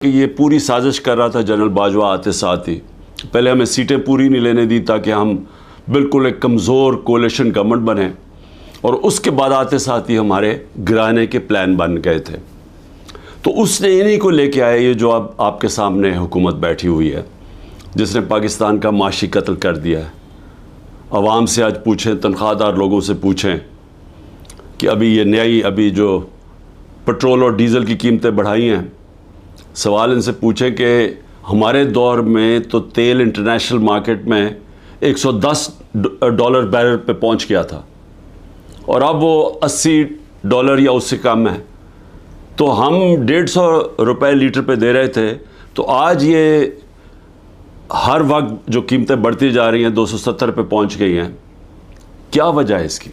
कि ये पूरी साजिश कर रहा था जनरल बाजवा आते साथ ही। पहले हमें सीटें पूरी नहीं लेने दी ताकि हम बिल्कुल एक कमज़ोर कोalition गवर्नमेंट बने, और उसके बाद आते साथ ही हमारे गिराने के प्लान बन गए थे। तो उसने इन्हीं को लेके आए, ये जो अब आपके सामने हुकूमत बैठी हुई है, जिसने पाकिस्तान का माशी कत्ल कर दिया है। आवाम से आज पूछें, तनख्वाहदार लोगों से पूछें कि अभी जो पेट्रोल और डीज़ल की कीमतें बढ़ाई हैं, सवाल इनसे पूछें कि हमारे दौर में तो तेल इंटरनेशनल मार्केट में $110 बैरल पे पहुंच गया था, और अब वो $80 या उससे कम है। तो हम ₹150 लीटर पे दे रहे थे, तो आज ये हर वक्त जो कीमतें बढ़ती जा रही हैं 270 पे पहुंच गई हैं। क्या वजह है इसकी?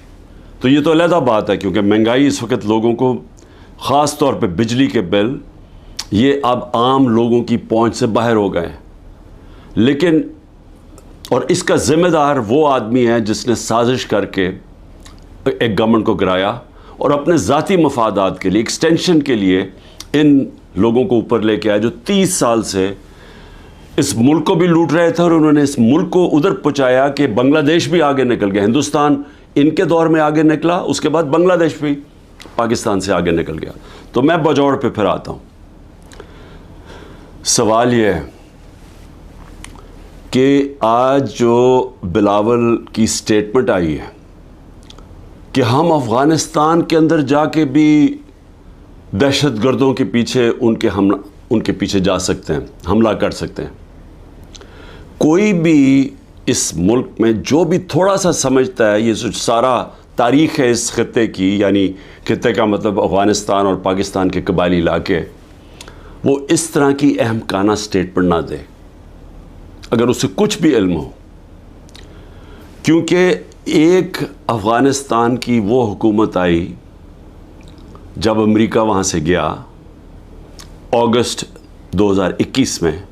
तो ये तो अलग बात है, क्योंकि महंगाई इस वक्त लोगों को, ख़ास तौर पे बिजली के बिल, ये अब आम लोगों की पहुंच से बाहर हो गए हैं। लेकिन और इसका ज़िम्मेदार वो आदमी है जिसने साजिश करके एक गवर्नमेंट को गिराया और अपने ज़ाती मफादात के लिए, एक्सटेंशन के लिए इन लोगों को ऊपर लेके आया, जो 30 साल से इस मुल्क को भी लूट रहे थे, और उन्होंने इस मुल्क को उधर पहुँचाया कि बांग्लादेश भी आगे निकल गया। हिंदुस्तान इनके दौर में आगे निकला, उसके बाद बांग्लादेश भी पाकिस्तान से आगे निकल गया। तो मैं बजौड़ पे फिर आता हूँ। सवाल ये है कि आज जो बिलावल की स्टेटमेंट आई है कि हम अफ़गानिस्तान के अंदर जाके भी दहशतगर्दों के पीछे उनके पीछे जा सकते हैं, हमला कर सकते हैं। कोई भी इस मुल्क में जो भी थोड़ा सा समझता है, ये जो सारा तारीख़ है इस खित्ते की, यानी खित्ते का मतलब अफ़गानिस्तान और पाकिस्तान के कबायली इलाके, वो इस तरह की अहमकाना स्टेटमेंट ना दे अगर उसे कुछ भी इल्म हो। क्योंकि एक अफ़गानिस्तान की वो हुकूमत आई जब अमेरिका वहाँ से गया अगस्त 2021 में,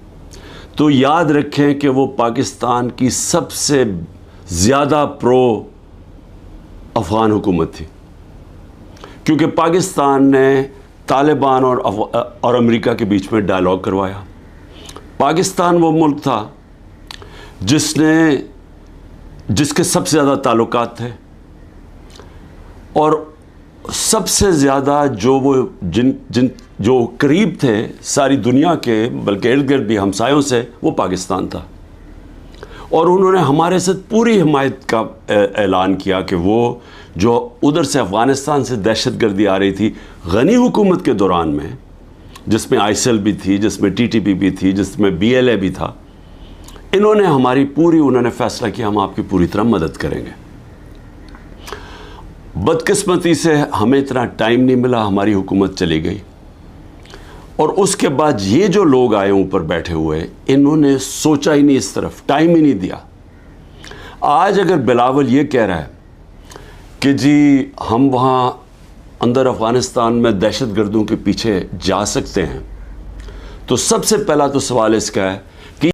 तो याद रखें कि वो पाकिस्तान की सबसे ज़्यादा प्रो अफ़गान हुकूमत थी, क्योंकि पाकिस्तान ने तालिबान और अमेरिका के बीच में डायलॉग करवाया। पाकिस्तान वो मुल्क था जिसके सबसे ज़्यादा ताल्लुकात थे, और सबसे ज़्यादा जो करीब थे सारी दुनिया के, बल्कि इर्द गिर्द भी हमसायों से, वो पाकिस्तान था। और उन्होंने हमारे साथ पूरी हिमायत का ऐलान किया कि वो जो उधर से अफ़गानिस्तान से दहशतगर्दी आ रही थी गनी हुकूमत के दौरान में, जिसमें आईसेल भी थी, जिसमें टीटीपी भी थी, जिसमें BLA भी था, उन्होंने फ़ैसला किया हम आपकी पूरी तरह मदद करेंगे। बदकिस्मती से हमें इतना टाइम नहीं मिला, हमारी हुकूमत चली गई, और उसके बाद ये जो लोग आए ऊपर बैठे हुए, इन्होंने सोचा ही नहीं, इस तरफ टाइम ही नहीं दिया। आज अगर बिलावल ये कह रहा है कि जी हम वहाँ अंदर अफ़गानिस्तान में दहशतगर्दों के पीछे जा सकते हैं, तो सबसे पहला तो सवाल इसका है